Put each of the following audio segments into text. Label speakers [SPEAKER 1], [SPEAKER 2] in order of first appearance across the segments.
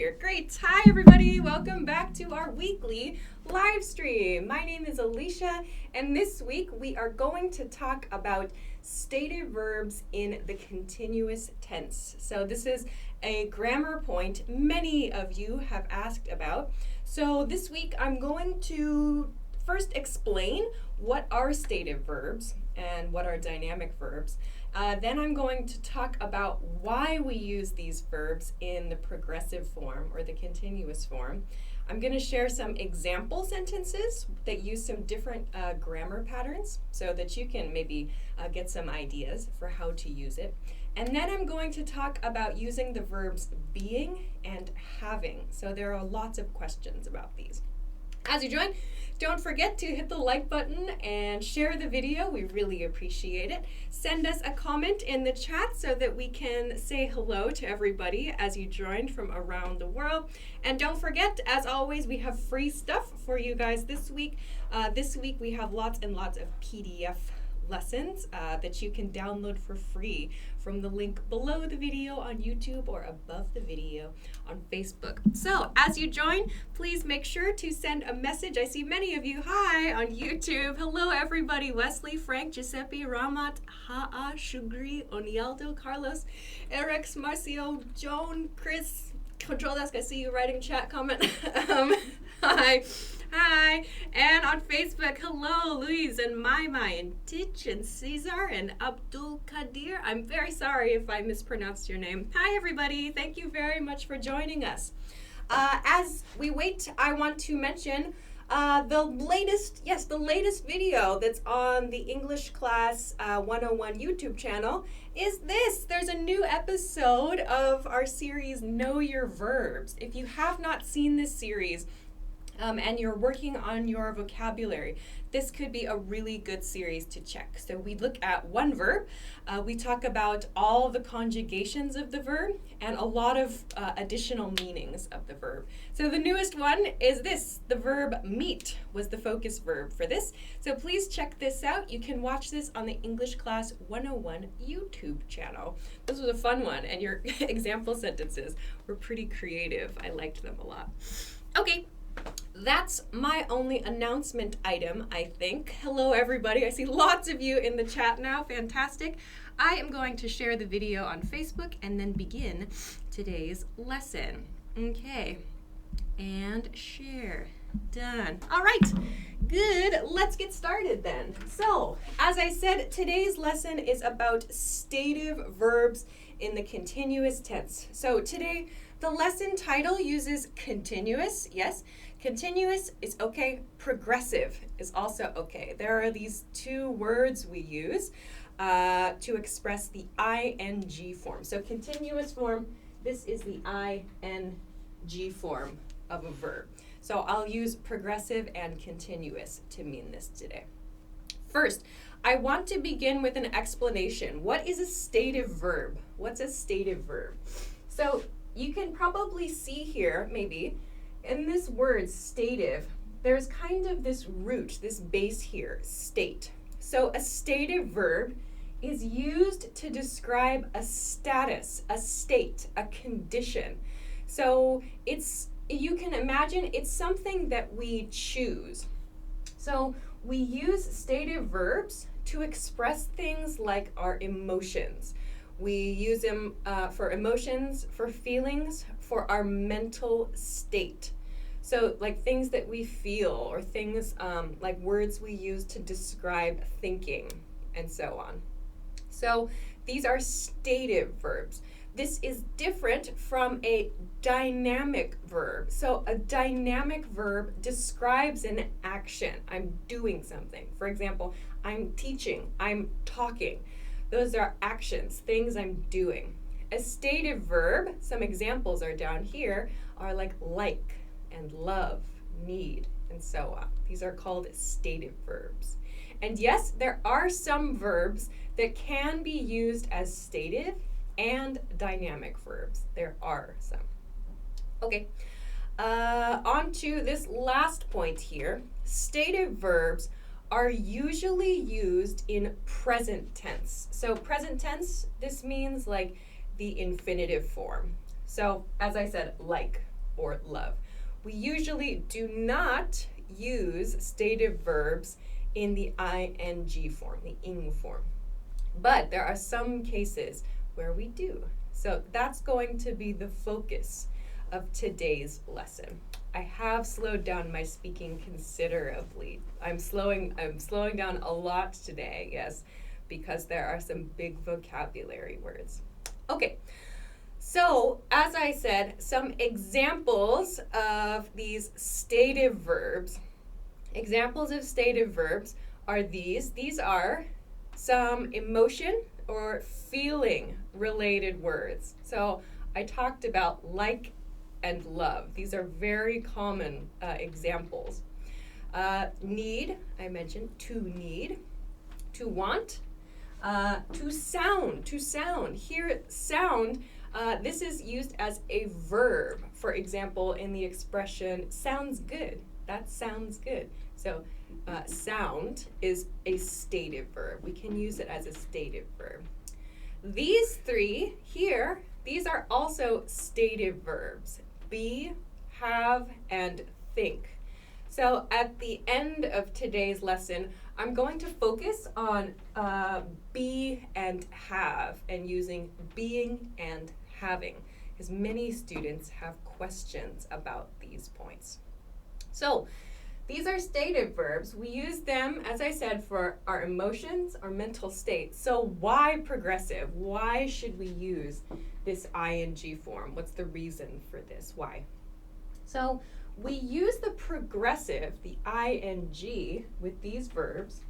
[SPEAKER 1] Here. Great. Hi, everybody. Welcome back to our weekly live stream. My name is Alicia, and this week we are going to talk about stative verbs in the continuous tense. So, this is a grammar point many of you have asked about. So, this week I'm going to first explain what are stative verbs and what are dynamic verbs. Then I'm going to talk about why we use these verbs in the progressive form or the continuous form. I'm going to share some example sentences that use some different grammar patterns so that you can maybe get some ideas for how to use it. And then I'm going to talk about using the verbs being and having. So there are lots of questions about these. As you join, don't forget to hit the like button and share the video. We really appreciate it. Send us a comment in the chat so that we can say hello to everybody as you joined from around the world. And don't forget, as always, we have free stuff for you guys this week. This week we have lots and lots of PDF lessons that you can download for free from the link below the video on YouTube or above the video on Facebook. So as you join, please make sure to send a message. I see many of you, hi, on YouTube. Hello everybody, Wesley, Frank, Giuseppe, Ramat, Haa, Shugri, Onialdo, Carlos, Eric, Marcio, Joan, Chris, Control Desk, I see you writing chat comment. Hi. Hi, and on Facebook, hello, Louise and Maimai and Titch and Cesar and Abdul Kadir. I'm very sorry if I mispronounced your name. Hi, everybody. Thank you very much for joining us. As we wait, I want to mention the latest video that's on the English Class 101 YouTube channel is this. There's a new episode of our series, Know Your Verbs. If you have not seen this series, and you're working on your vocabulary, this could be a really good series to check. So we look at one verb, we talk about all the conjugations of the verb, and a lot of additional meanings of the verb. So the newest one is this. The verb meet was the focus verb for this. So please check this out. You can watch this on the English Class 101 YouTube channel. This was a fun one, and your example sentences were pretty creative. I liked them a lot. Okay. That's my only announcement item, I think. Hello, everybody. I see lots of you in the chat now. Fantastic. I am going to share the video on Facebook and then begin today's lesson. Okay. And share. Done. All right. Good. Let's get started then. So, as I said, today's lesson is about stative verbs in the continuous tense. So today, the lesson title uses continuous, yes. Continuous is okay. Progressive is also okay. There are these two words we use to express the ing form. So continuous form, this is the ing form of a verb. So I'll use progressive and continuous to mean this today. First, I want to begin with an explanation. What is a stative verb? What's a stative verb? So you can probably see here, maybe, in this word stative, there's kind of this root, this base here, state. So a stative verb is used to describe a status, a state, a condition. So you can imagine it's something that we choose. So we use stative verbs to express things like our emotions. We use them for emotions, for feelings, for our mental state. So like things that we feel or things like words we use to describe thinking and so on. So these are stative verbs. This is different from a dynamic verb. So a dynamic verb describes an action. I'm doing something. For example, I'm teaching, I'm talking. Those are actions, things I'm doing. A stative verb, some examples are down here, are like and love, need, and so on. These are called stative verbs. And yes, there are some verbs that can be used as stative and dynamic verbs. There are some. Okay, on to this last point here. Stative verbs are usually used in present tense. So present tense, this means like the infinitive form. So as I said, like, or love. We usually do not use stative verbs in the ing form, the ing form. But there are some cases where we do. So that's going to be the focus of today's lesson. I have slowed down my speaking considerably. I'm slowing down a lot today, yes, because there are some big vocabulary words. Okay, so as I said, some examples of these stative verbs. Examples of stative verbs are these. These are some emotion or feeling related words. So I talked about like and love. These are very common examples. Need, I mentioned to need, to want, to sound. Here, sound, this is used as a verb. For example, in the expression, sounds good. That sounds good. So sound is a stative verb. We can use it as a stative verb. These three here, these are also stative verbs. Be, have, and think. So at the end of today's lesson, I'm going to focus on be and have, and using being and having, because many students have questions about these points. So these are stative verbs. We use them, as I said, for our emotions, our mental state. So why progressive? Why should we use this ing form? What's the reason for this? Why? So we use the progressive, the ing, with these verbs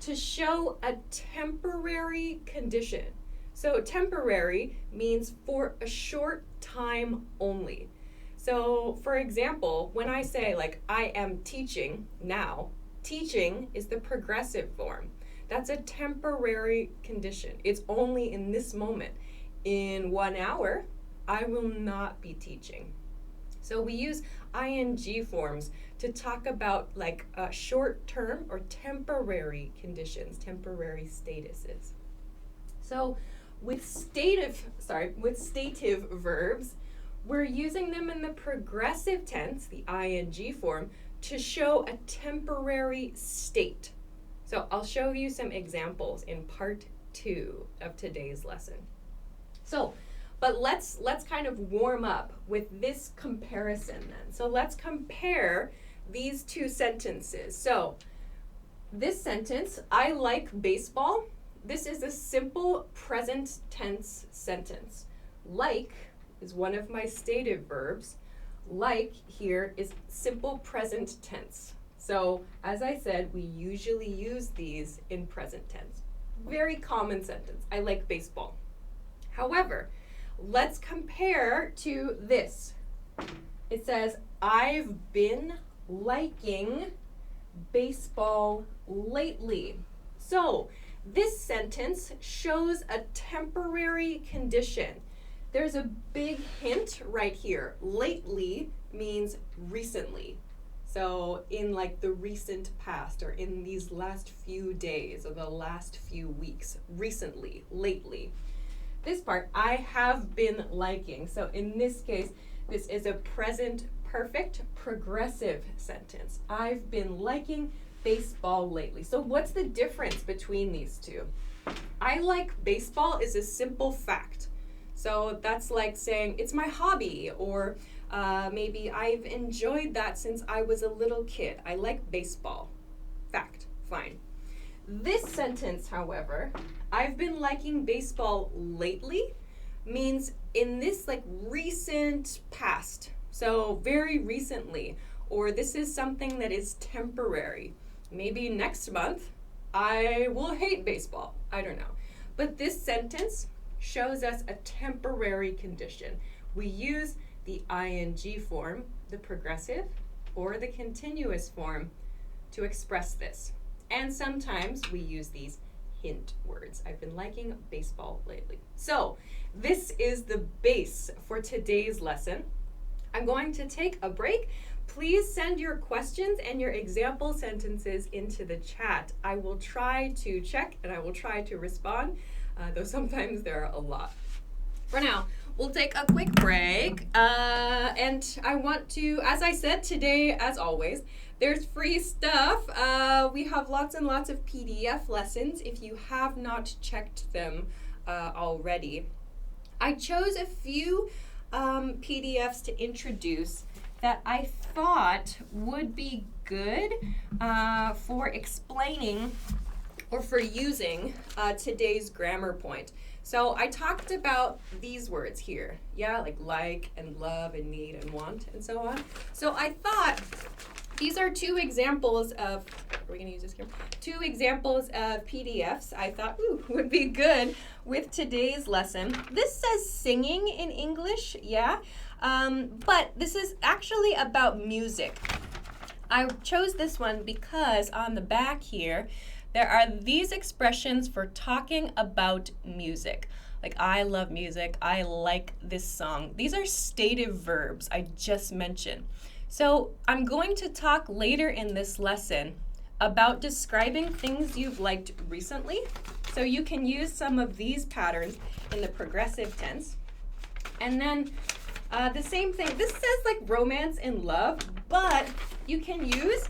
[SPEAKER 1] to show a temporary condition. So temporary means for a short time only. So, for example, when I say, like, I am teaching now, teaching is the progressive form. That's a temporary condition. It's only in this moment. In 1 hour, I will not be teaching. So we use ing forms to talk about, like, short-term or temporary conditions, temporary statuses. So with stative verbs, we're using them in the progressive tense, the ing form, to show a temporary state. So I'll show you some examples in part 2 of today's lesson. So, but let's kind of warm up with this comparison then. So let's compare these two sentences. So this sentence, I like baseball. This is a simple present tense sentence. Like is one of my stative verbs. Like here is simple present tense. So as I said, we usually use these in present tense. Very common sentence. I like baseball. However, let's compare to this. It says, I've been liking baseball lately. So this sentence shows a temporary condition. There's a big hint right here. Lately means recently. So in like the recent past, or in these last few days, or the last few weeks. Recently, lately. This part, I have been liking. So in this case, this is a present perfect progressive sentence. I've been liking baseball lately. So what's the difference between these two? I like baseball is a simple fact. So that's like saying it's my hobby, or maybe I've enjoyed that since I was a little kid. I like baseball. Fact. Fine. This sentence, however, I've been liking baseball lately, means in this like recent past. So very recently, or this is something that is temporary. Maybe next month I will hate baseball. I don't know. But this sentence shows us a temporary condition. We use the ing form, the progressive, or the continuous form to express this. And sometimes we use these hint words. I've been liking baseball lately. So this is the base for today's lesson. I'm going to take a break. Please send your questions and your example sentences into the chat. I will try to check and I will try to respond, though sometimes there are a lot. For now, we'll take a quick break. And I want to, as I said today, as always, there's free stuff. We have lots and lots of PDF lessons if you have not checked them already. I chose a few PDFs to introduce that I thought would be good for explaining or for using today's grammar point. So I talked about these words here, like and love and need and want and so on. So I thought these are two examples of, are we gonna use this here? Two examples of PDFs I thought would be good with today's lesson. This says singing in English, but this is actually about music. I chose this one because on the back here, there are these expressions for talking about music. Like, I love music, I like this song. These are stative verbs I just mentioned. So I'm going to talk later in this lesson about describing things you've liked recently. So you can use some of these patterns in the progressive tense. And then the same thing, this says like romance and love, but you can use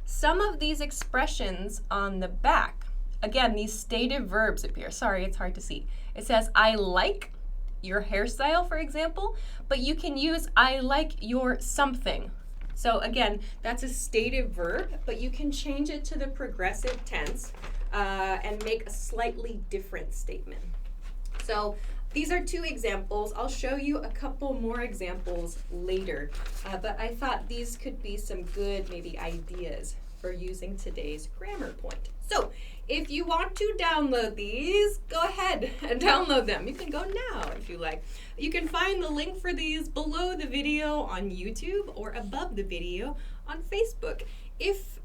[SPEAKER 1] some of these expressions on the back. Again, these stative verbs appear. Sorry, it's hard to see. It says, I like your hairstyle, for example, but you can use I like your something. So again, that's a stative verb, but you can change it to the progressive tense and make a slightly different statement. So these are two examples. I'll show you a couple more examples later, but I thought these could be some good maybe ideas for using today's grammar point. So if you want to download these, go ahead and download them. You can go now if you like. You can find the link for these below the video on YouTube or above the video on Facebook. If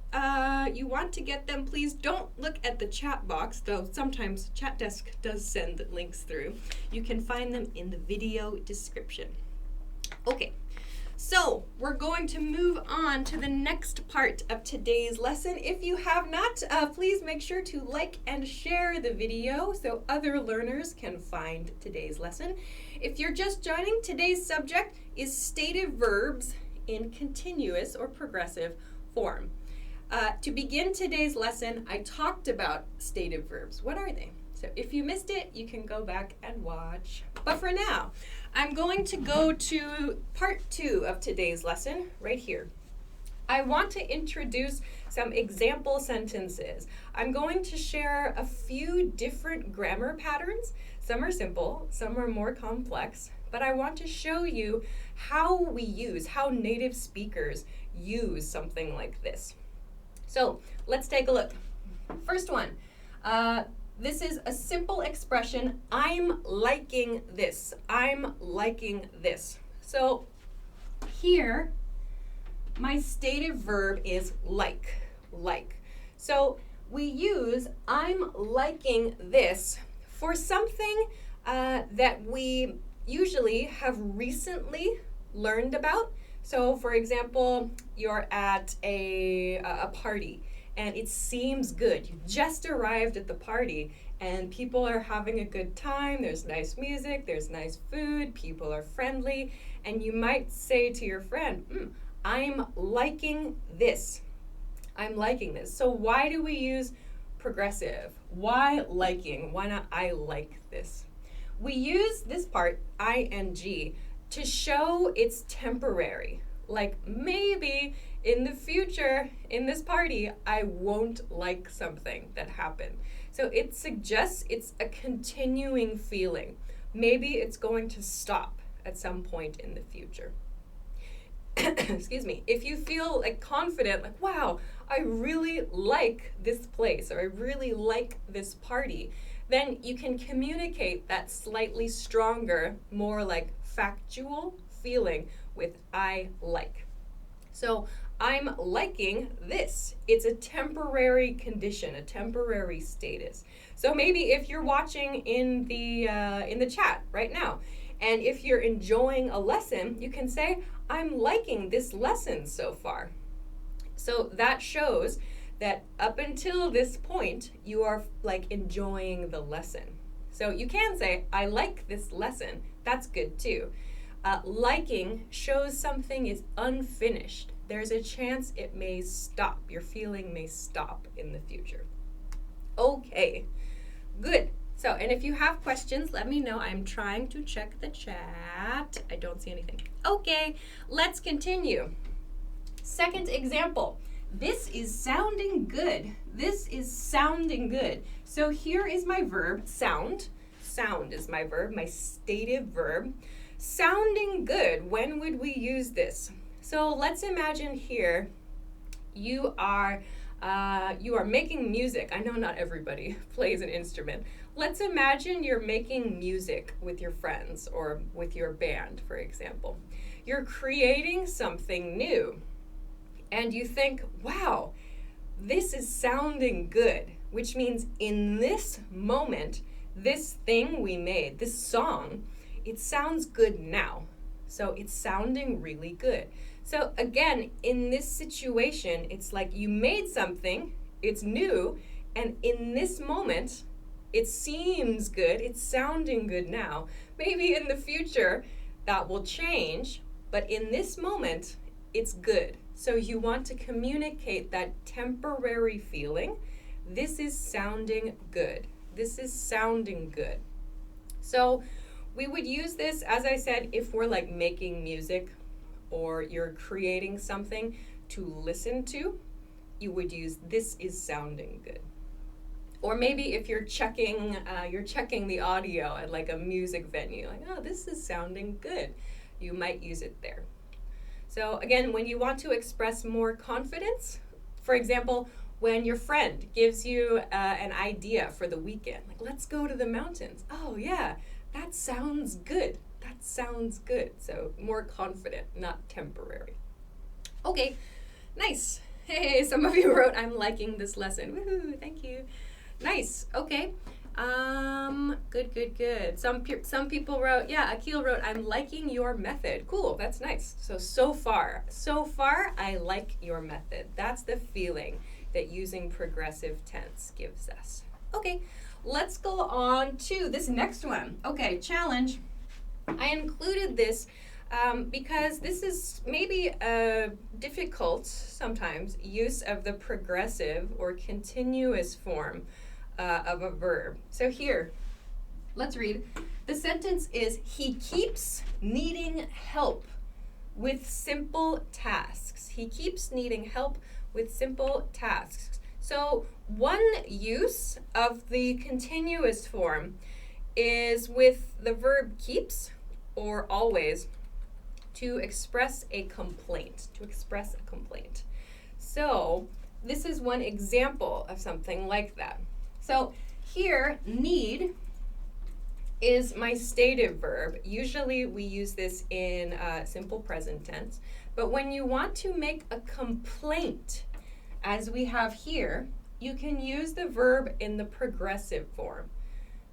[SPEAKER 1] you want to get them, please don't look at the chat box, though sometimes ChatDesk does send links through. You can find them in the video description. Okay, so we're going to move on to the next part of today's lesson. If you have not, please make sure to like and share the video so other learners can find today's lesson. If you're just joining, today's subject is stative verbs in continuous or progressive form. To begin today's lesson, I talked about stative verbs. What are they? So if you missed it, you can go back and watch. But for now, I'm going to go to part 2 of today's lesson right here. I want to introduce some example sentences. I'm going to share a few different grammar patterns. Some are simple, some are more complex, but I want to show you how native speakers use something like this. So let's take a look. First one, this is a simple expression, I'm liking this. I'm liking this. So here, my stative verb is like. So we use I'm liking this for something that we usually have recently learned about. So for example, you're at a party and it seems good. You just arrived at the party and people are having a good time. There's nice music, there's nice food, people are friendly, and you might say to your friend, I'm liking this. I'm liking this. So why do we use progressive? Why liking? Why not I like this? We use this part, ing, to show it's temporary. Like maybe in the future, in this party, I won't like something that happened. So it suggests it's a continuing feeling. Maybe it's going to stop at some point in the future. Excuse me. If you feel like confident, like, wow, I really like this place, or I really like this party, then you can communicate that slightly stronger, more like factual feeling with I like. So I'm liking this. It's a temporary condition, a temporary status. So maybe if you're watching in the chat right now, and if you're enjoying a lesson, you can say, I'm liking this lesson so far. So that shows that up until this point, you are like enjoying the lesson. So you can say, I like this lesson. That's good too. Liking shows something is unfinished. There's a chance it may stop. Your feeling may stop in the future. Okay, good. So, and if you have questions, let me know. I'm trying to check the chat. I don't see anything. Okay, let's continue. Second example. This is sounding good. This is sounding good. So here is my verb, sound. Sound is my verb, my stative verb. Sounding good. When would we use this? So let's imagine here you are making music. I know not everybody plays an instrument. Let's imagine you're making music with your friends or with your band, for example. You're creating something new. And you think, wow, this is sounding good, which means in this moment, this thing we made, this song, it sounds good now. So it's sounding really good. So again, in this situation, it's like you made something, it's new, and in this moment, it seems good, it's sounding good now. Maybe in the future, that will change, but in this moment, it's good. So you want to communicate that temporary feeling. This is sounding good. This is sounding good. So we would use this, as I said, if we're like making music or you're creating something to listen to, you would use this is sounding good. Or maybe if you're checking the audio at like a music venue, like, oh, this is sounding good. You might use it there. So again, when you want to express more confidence, for example, when your friend gives you an idea for the weekend, like let's go to the mountains. Oh yeah, that sounds good. That sounds good. So more confident, not temporary. Okay, nice. Hey, some of you wrote, I'm liking this lesson. Woohoo, thank you. Nice, okay. Good. Some people wrote, yeah, Akil wrote, I'm liking your method. Cool, that's nice. So far, I like your method. That's the feeling that using progressive tense gives us. Okay, let's go on to this next one. Okay, challenge. I included this because this is maybe a difficult, sometimes, use of the progressive or continuous form of a verb. So here, let's read. The sentence is, he keeps needing help with simple tasks. He keeps needing help with simple tasks. So one use of the continuous form is with the verb keeps or always to express a complaint. So this is one example of something like that. So here, need is my stative verb. Usually we use this in simple present tense. But when you want to make a complaint, as we have here, you can use the verb in the progressive form.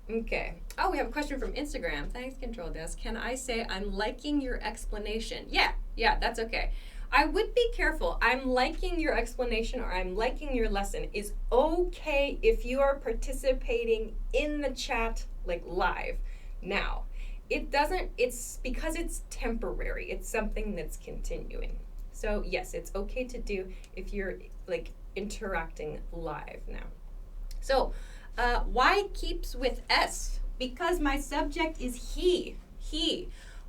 [SPEAKER 1] Okay. Oh, we have a question from Instagram. Thanks, Control Desk. Can I say I'm liking your explanation? Yeah, that's okay. I would be careful. I'm liking your explanation or I'm liking your lesson is okay if you are participating in the chat like live. Now, it's because it's temporary. It's something that's continuing. So yes, it's okay to do if you're like interacting live now. So why keeps with S? Because my subject is he.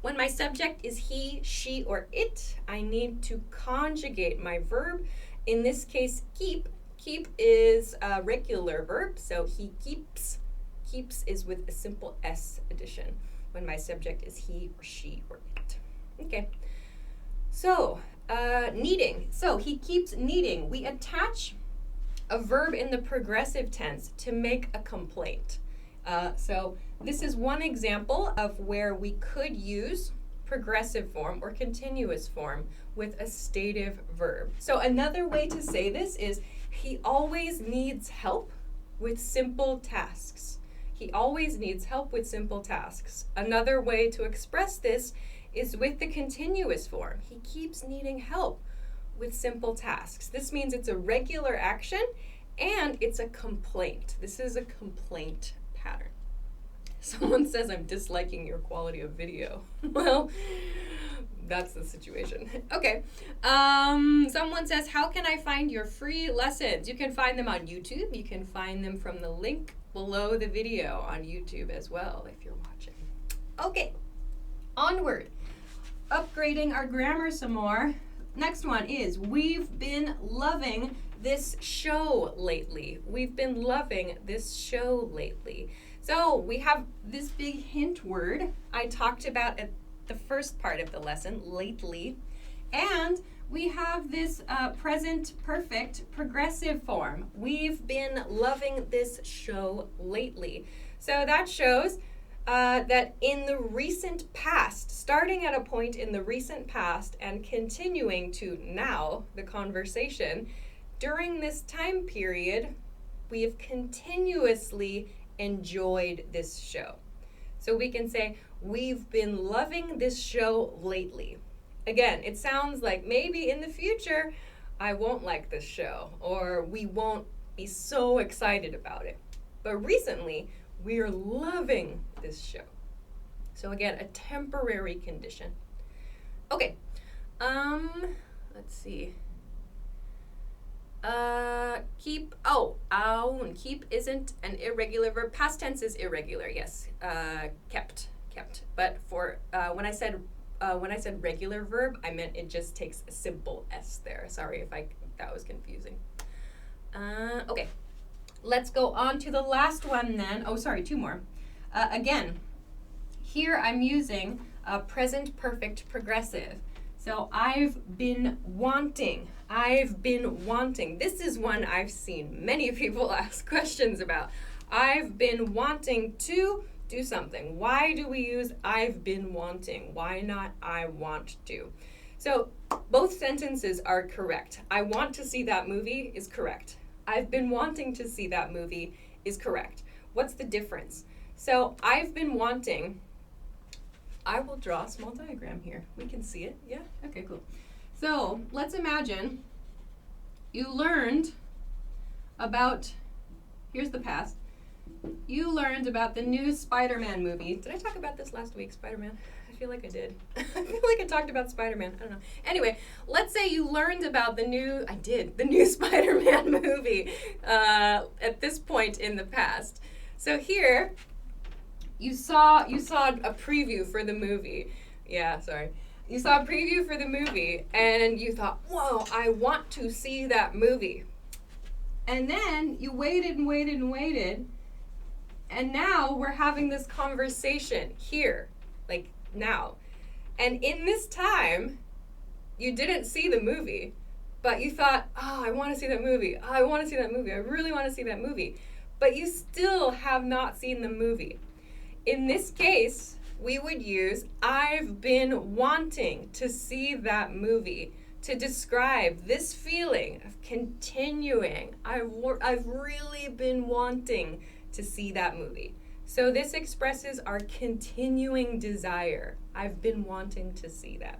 [SPEAKER 1] When my subject is he, she, or it, I need to conjugate my verb. In this case, keep. Keep is a regular verb, so he keeps. Keeps is with a simple S addition when my subject is he, or she, or it. Okay. So, needing. So, he keeps needing. We attach a verb in the progressive tense to make a complaint. So this is one example of where we could use progressive form or continuous form with a stative verb. So another way to say this is he always needs help with simple tasks. He always needs help with simple tasks. Another way to express this is with the continuous form. He keeps needing help with simple tasks. This means it's a regular action and it's a complaint. This is a complaint pattern. Someone says I'm disliking your quality of video. Well, that's the situation. Okay. Someone says, how can I find your free lessons? You can find them on YouTube. You can find them from the link below the video on YouTube as well if you're watching. Okay. Onward. Upgrading our grammar some more. Next one is, we've been loving this show lately. We've been loving this show lately. So we have this big hint word I talked about at the first part of the lesson, lately. And we have this present perfect progressive form. We've been loving this show lately. So that shows that in the recent past, starting at a point in the recent past and continuing to now, the conversation, during this time period, we have continuously enjoyed this show. So we can say, we've been loving this show lately. Again, it sounds like maybe in the future, I won't like this show, or we won't be so excited about it. But recently, we're loving this show. So again, a temporary condition. Okay, let's see. Keep isn't an irregular verb. Past tense is irregular, yes. Kept. But for when I said regular verb, I meant it just takes a simple S there. Sorry if that was confusing. Okay, let's go on to the last one then. Oh, sorry, two more. Again, here I'm using present perfect progressive. So I've been wanting. This is one I've seen many people ask questions about. I've been wanting to do something. Why do we use I've been wanting? Why not I want to? So both sentences are correct. I want to see that movie is correct. I've been wanting to see that movie is correct. What's the difference? So I've been wanting, I will draw a small diagram here. We can see it. Yeah? Okay, cool. So let's imagine you learned about, here's the past. You learned about the new Spider-Man movie. Did I talk about this last week, Spider-Man? I feel like I did. I feel like I talked about Spider-Man. I don't know. Anyway, let's say you learned about the new Spider-Man movie at this point in the past. So here, you saw a preview for the movie. Yeah, sorry. You saw a preview for the movie, and you thought, whoa, I want to see that movie. And then you waited and waited and waited, and now we're having this conversation here, like now. And in this time, you didn't see the movie, but you thought, oh, I want to see that movie. Oh, I want to see that movie. I really want to see that movie. But you still have not seen the movie. In this case, we would use I've been wanting to see that movie to describe this feeling of continuing. I've really been wanting to see that movie. So this expresses our continuing desire. I've been wanting to see that.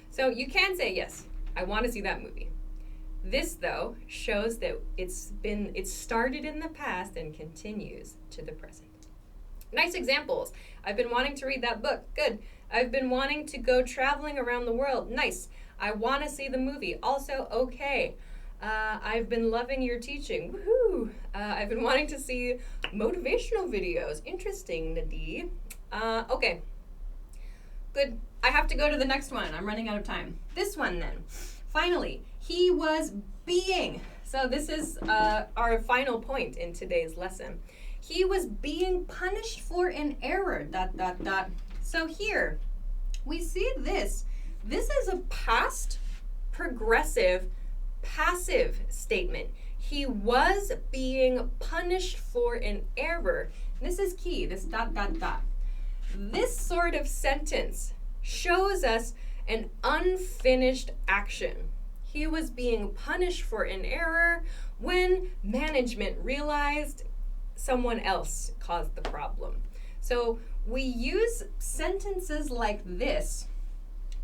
[SPEAKER 1] So you can say, yes, I want to see that movie. This, though, shows that it started in the past and continues to the present. Nice examples. I've been wanting to read that book. Good. I've been wanting to go traveling around the world. Nice. I want to see the movie. Also, okay. I've been loving your teaching. Woohoo! I've been wanting to see motivational videos. Interesting, Nadie. Okay. Good. I have to go to the next one. I'm running out of time. This one then. Finally, he was being. So this is our final point in today's lesson. He was being punished for an error, ... So here, we see this. This is a past progressive passive statement. He was being punished for an error. This is key, this ... This sort of sentence shows us an unfinished action. He was being punished for an error when management realized someone else caused the problem. So we use sentences like this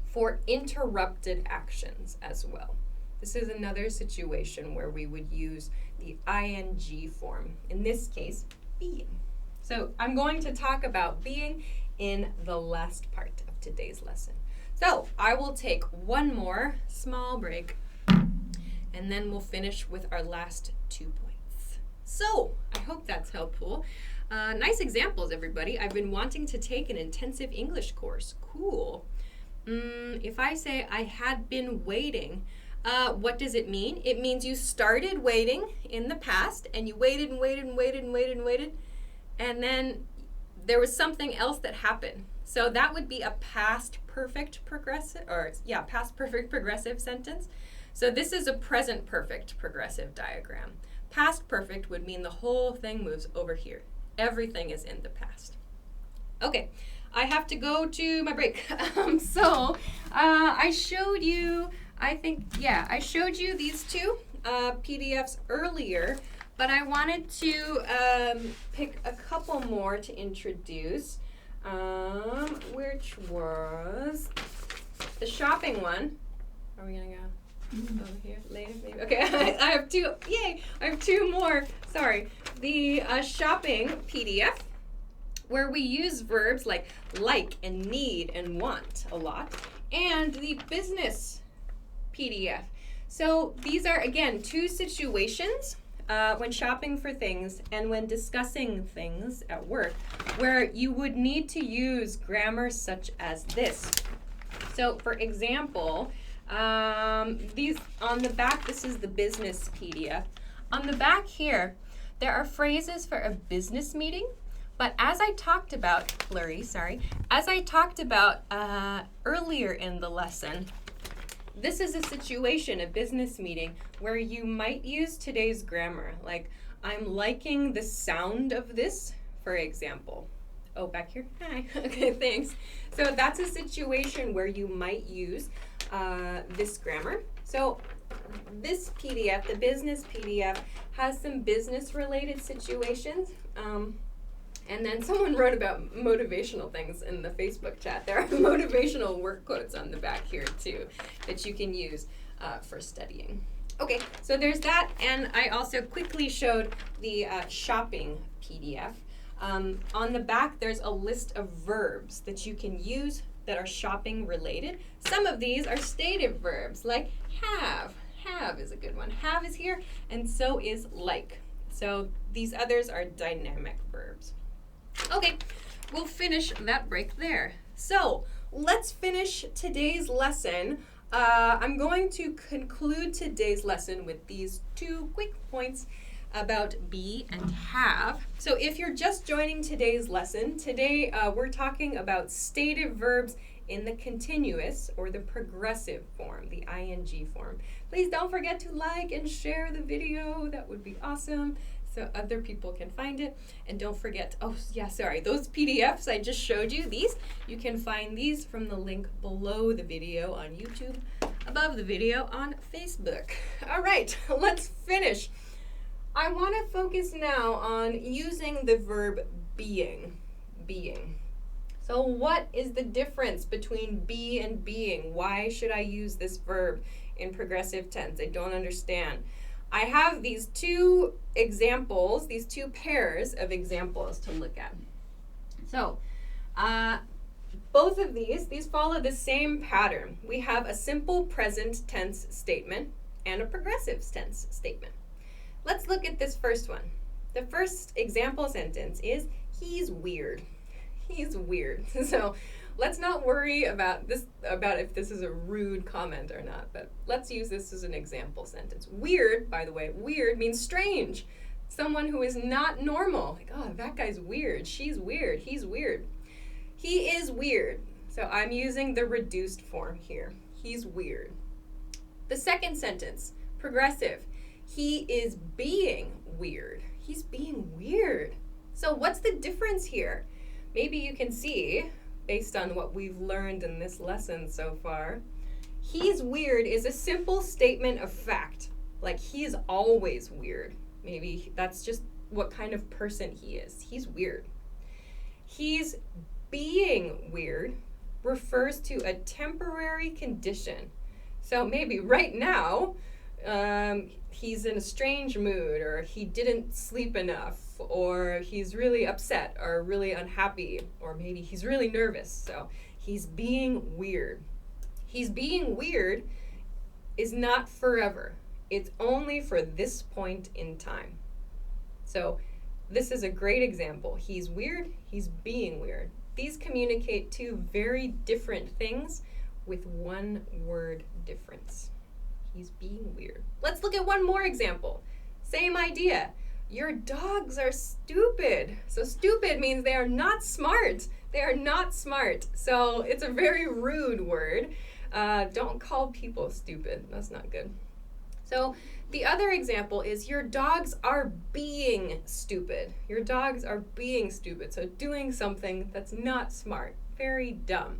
[SPEAKER 1] for interrupted actions as well. This is another situation where we would use the ing form, in this case, being. So I'm going to talk about being in the last part of today's lesson. So I will take one more small break, and then we'll finish with our last 2 points. So I hope that's helpful. Nice examples, everybody. I've been wanting to take an intensive English course. Cool. If I say I had been waiting, what does it mean? It means you started waiting in the past, and you waited and waited and waited and waited and waited, and then there was something else that happened. So that would be a past perfect progressive, past perfect progressive sentence. So this is a present perfect progressive diagram. Past perfect would mean the whole thing moves over here. Everything is in the past. Okay, I have to go to my break. I showed you, I showed you these two PDFs earlier, but I wanted to pick a couple more to introduce, which was the shopping one. Are we gonna go over here later maybe? Okay, I have two, yay, I have two more, sorry. The shopping PDF, where we use verbs like and need and want a lot, and the business PDF. So these are, again, two situations when shopping for things and when discussing things at work where you would need to use grammar such as this. So for example, these on the back, this is the business PDF. On the back here, there are phrases for a business meeting. But as I talked about, earlier in the lesson, this is a situation, a business meeting, where you might use today's grammar. Like, I'm liking the sound of this, for example. Oh, back here? Hi. Okay, thanks. So that's a situation where you might use this grammar. So this PDF, the business PDF, has some business-related situations. And then someone wrote about motivational things in the Facebook chat. There are motivational work quotes on the back here too that you can use for studying. Okay, so there's that, and I also quickly showed the shopping PDF. On the back, there's a list of verbs that you can use that are shopping related. Some of these are stative verbs like have. Have is a good one. Have is here, and so is like. So these others are dynamic verbs. Okay, we'll finish that break there. So let's finish today's lesson. I'm going to conclude today's lesson with these 2 quick points about be and have. So if you're just joining today's lesson, today we're talking about stative verbs in the continuous or the progressive form, the ing form. Please don't forget to like and share the video. That would be awesome, so other people can find it. And don't forget, those PDFs I just showed you, you can find these from the link below the video on YouTube, above the video on Facebook. All right, let's finish. I want to focus now on using the verb being. So what is the difference between be and being? Why should I use this verb in progressive tense? I don't understand. I have these two examples, these two pairs of examples to look at. So, both of these follow the same pattern. We have a simple present tense statement and a progressive tense statement. Let's look at this first one. The first example sentence is, he's weird. He's weird. So let's not worry about if this is a rude comment or not, but let's use this as an example sentence. Weird, by the way, weird means strange. Someone who is not normal. Like, oh, that guy's weird. She's weird. He's weird. He is weird. So I'm using the reduced form here. He's weird. The second sentence, progressive. He is being weird. He's being weird. So what's the difference here? Maybe you can see, based on what we've learned in this lesson so far, he's weird is a simple statement of fact. Like, he is always weird. Maybe that's just what kind of person he is. He's weird. He's being weird refers to a temporary condition. So maybe right now, he's in a strange mood, or he didn't sleep enough, or he's really upset or really unhappy, or maybe he's really nervous. So he's being weird. He's being weird is not forever. It's only for this point in time. So this is a great example. He's weird, he's being weird. These communicate two very different things with one word difference. He's being weird. Let's look at one more example. Same idea. Your dogs are stupid. So stupid means they are not smart. They are not smart. So it's a very rude word. Don't call people stupid. That's not good. So the other example is your dogs are being stupid. Your dogs are being stupid. So doing something that's not smart. Very dumb.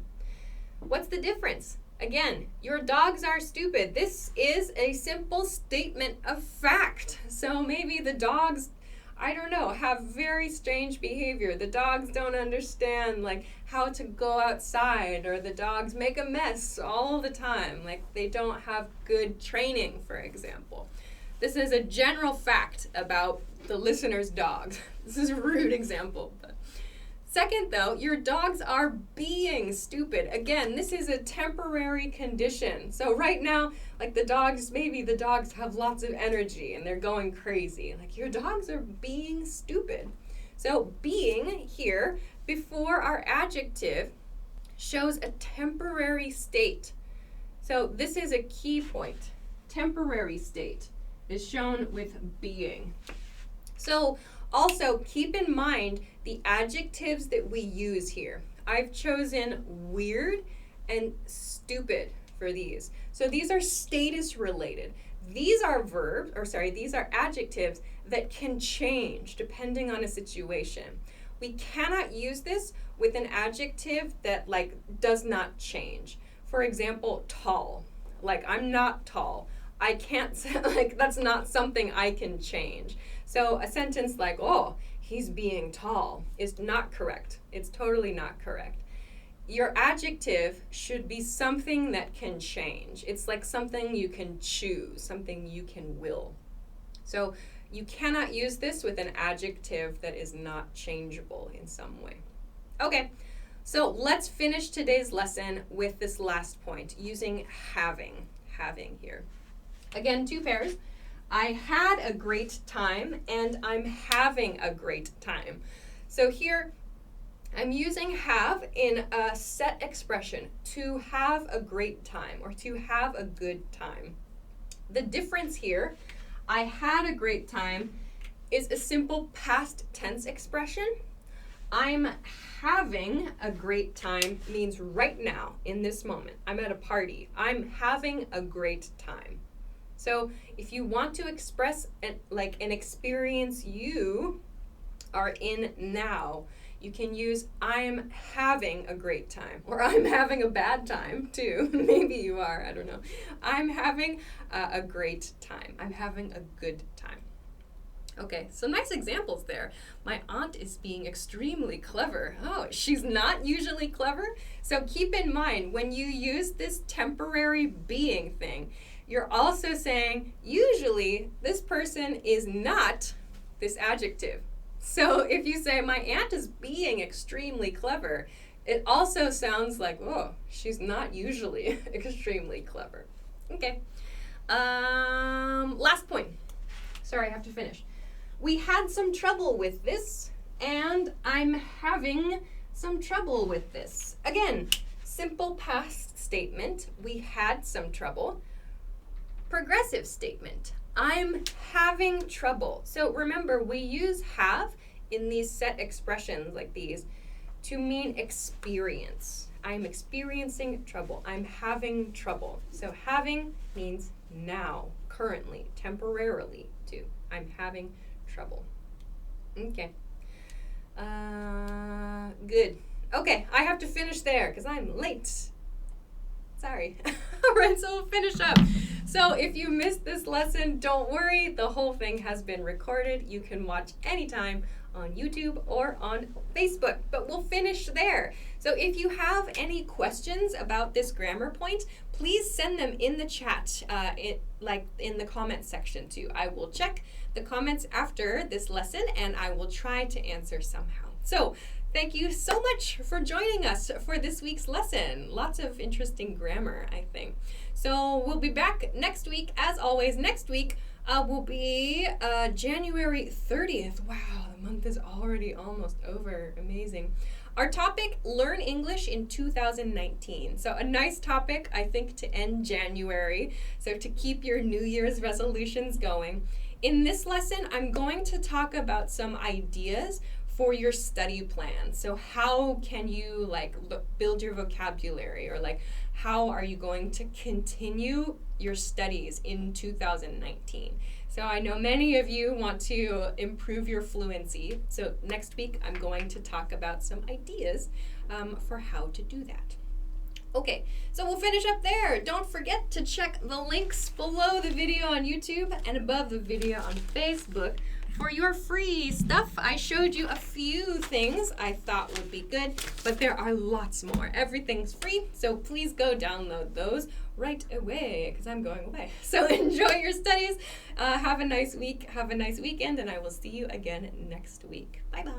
[SPEAKER 1] What's the difference? Again, your dogs are stupid. This is a simple statement of fact. So maybe the dogs, I don't know, have very strange behavior. The dogs don't understand like how to go outside, or the dogs make a mess all the time. Like they don't have good training, for example. This is a general fact about the listener's dogs. This is a rude example, but second, though, your dogs are being stupid. Again, this is a temporary condition. So right now, like maybe the dogs have lots of energy and they're going crazy. Like your dogs are being stupid. So being here before our adjective shows a temporary state. So this is a key point. Temporary state is shown with being. So also keep in mind the adjectives that we use here. I've chosen weird and stupid for these. So these are status related. These are these are adjectives that can change depending on a situation. We cannot use this with an adjective that does not change. For example, tall. Like I'm not tall. I can't say, that's not something I can change. So a sentence like, oh, he's being tall is not correct. It's totally not correct. Your adjective should be something that can change. It's like something you can choose, something you can will. So you cannot use this with an adjective that is not changeable in some way. Okay, so let's finish today's lesson with this last point, using having here. Again, two pairs. I had a great time and I'm having a great time. So here I'm using have in a set expression, to have a great time or to have a good time. The difference here, I had a great time, is a simple past tense expression. I'm having a great time means right now, in this moment. I'm at a party. I'm having a great time. So if you want to express an experience you are in now, you can use I'm having a great time, or I'm having a bad time too. Maybe you are, I don't know. I'm having a great time. I'm having a good time. Okay, some nice examples there. My aunt is being extremely clever. Oh, she's not usually clever. So keep in mind, when you use this temporary being thing, you're also saying, usually this person is not this adjective. So if you say, my aunt is being extremely clever, it also sounds like, oh, she's not usually extremely clever. Okay. Last point. Sorry, I have to finish. We had some trouble with this, and I'm having some trouble with this. Again, simple past statement. We had some trouble. Progressive statement. I'm having trouble. So remember, we use have in these set expressions like these to mean experience. I'm experiencing trouble. I'm having trouble. So having means now, currently, temporarily too. I'm having trouble. Okay. Good. Okay, I have to finish there because I'm late. Sorry. All right, so we'll finish up. So if you missed this lesson, don't worry. The whole thing has been recorded. You can watch anytime on YouTube or on Facebook, but we'll finish there. So if you have any questions about this grammar point, please send them in the chat, like in the comments section too. I will check the comments after this lesson and I will try to answer somehow. So thank you so much for joining us for this week's lesson. Lots of interesting grammar, I think. So we'll be back next week. As always, next week will be January 30th. Wow, the month is already almost over. Amazing. Our topic, Learn English in 2019. So a nice topic, I think, to end January. So to keep your New Year's resolutions going. In this lesson, I'm going to talk about some ideas for your study plan. So how can you build your vocabulary, or how are you going to continue your studies in 2019? So I know many of you want to improve your fluency. So next week I'm going to talk about some ideas for how to do that. Okay, so we'll finish up there. Don't forget to check the links below the video on YouTube and above the video on Facebook for your free stuff. I showed you a few things I thought would be good, but there are lots more. Everything's free, so please go download those right away, because I'm going away. So enjoy your studies. Have a nice week, have a nice weekend, and I will see you again next week. Bye-bye.